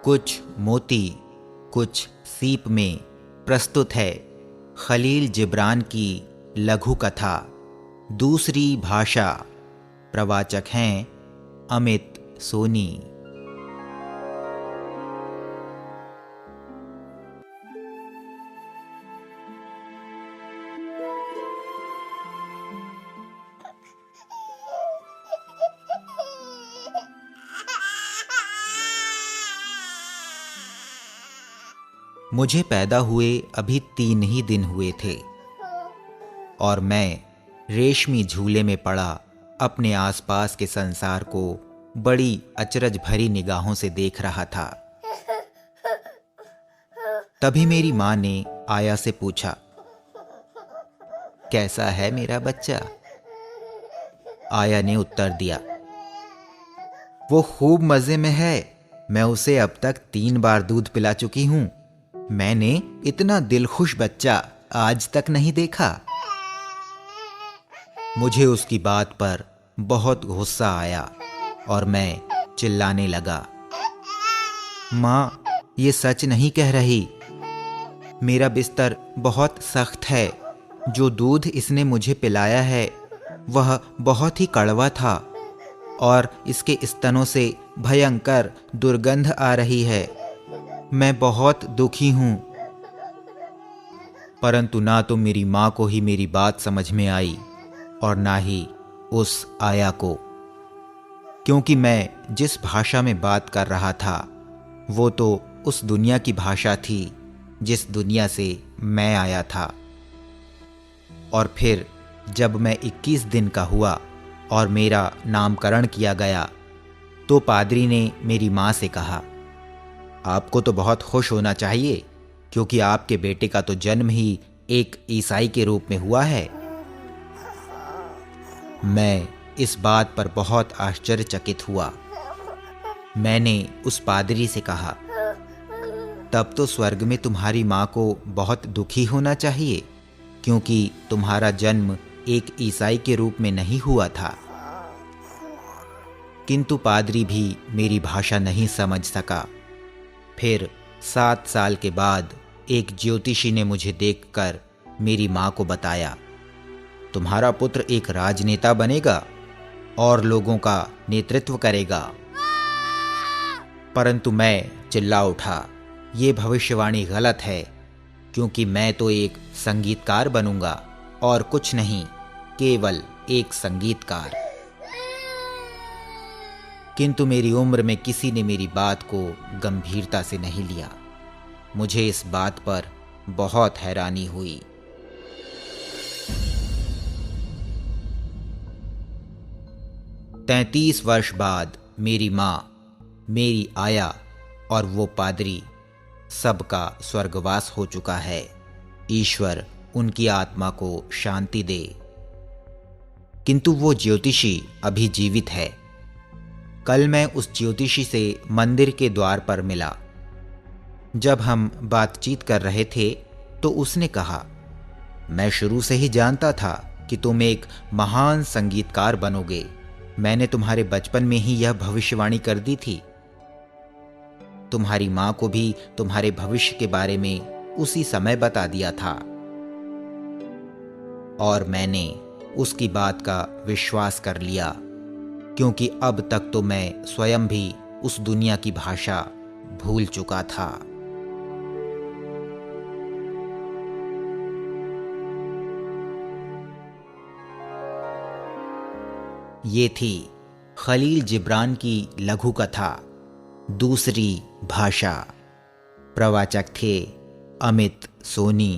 कुछ मोती कुछ सीप में प्रस्तुत है खलील जिब्रान की लघु कथा दूसरी भाषा। प्रवाचक हैं अमित सोनी। मुझे पैदा हुए अभी 3 ही दिन हुए थे और मैं रेशमी झूले में पड़ा अपने आसपास के संसार को बड़ी अचरज भरी निगाहों से देख रहा था। तभी मेरी माँ ने आया से पूछा, कैसा है मेरा बच्चा? आया ने उत्तर दिया, वो खूब मजे में है। मैं उसे अब तक 3 बार दूध पिला चुकी हूं। मैंने इतना दिलखुश बच्चा आज तक नहीं देखा। मुझे उसकी बात पर बहुत गुस्सा आया और मैं चिल्लाने लगा, माँ, ये सच नहीं कह रही। मेरा बिस्तर बहुत सख्त है। जो दूध इसने मुझे पिलाया है वह बहुत ही कड़वा था और इसके स्तनों से भयंकर दुर्गंध आ रही है। मैं बहुत दुखी हूं। परंतु ना तो मेरी माँ को ही मेरी बात समझ में आई और ना ही उस आया को, क्योंकि मैं जिस भाषा में बात कर रहा था वो तो उस दुनिया की भाषा थी जिस दुनिया से मैं आया था। और फिर जब मैं 21 दिन का हुआ और मेरा नामकरण किया गया तो पादरी ने मेरी माँ से कहा, आपको तो बहुत खुश होना चाहिए क्योंकि आपके बेटे का तो जन्म ही एक ईसाई के रूप में हुआ है। मैं इस बात पर बहुत आश्चर्यचकित हुआ। मैंने उस पादरी से कहा, तब तो स्वर्ग में तुम्हारी माँ को बहुत दुखी होना चाहिए क्योंकि तुम्हारा जन्म एक ईसाई के रूप में नहीं हुआ था। किंतु पादरी भी मेरी भाषा नहीं समझ सका। फिर 7 साल के बाद एक ज्योतिषी ने मुझे देखकर मेरी माँ को बताया, तुम्हारा पुत्र एक राजनेता बनेगा और लोगों का नेतृत्व करेगा। परंतु मैं चिल्ला उठा, ये भविष्यवाणी गलत है क्योंकि मैं तो एक संगीतकार बनूंगा और कुछ नहीं, केवल एक संगीतकार। किंतु मेरी उम्र में किसी ने मेरी बात को गंभीरता से नहीं लिया। मुझे इस बात पर बहुत हैरानी हुई। तैंतीस वर्ष बाद मेरी माँ, मेरी आया और वो पादरी सबका स्वर्गवास हो चुका है। ईश्वर उनकी आत्मा को शांति दे। किंतु वो ज्योतिषी अभी जीवित है। कल मैं उस ज्योतिषी से मंदिर के द्वार पर मिला। जब हम बातचीत कर रहे थे तो उसने कहा, मैं शुरू से ही जानता था कि तुम एक महान संगीतकार बनोगे। मैंने तुम्हारे बचपन में ही यह भविष्यवाणी कर दी थी। तुम्हारी माँ को भी तुम्हारे भविष्य के बारे में उसी समय बता दिया था और मैंने उसकी बात का विश्वास कर लिया क्योंकि अब तक तो मैं स्वयं भी उस दुनिया की भाषा भूल चुका था। ये थी खलील जिब्रान की लघु कथा दूसरी भाषा। प्रवाचक थे अमित सोनी।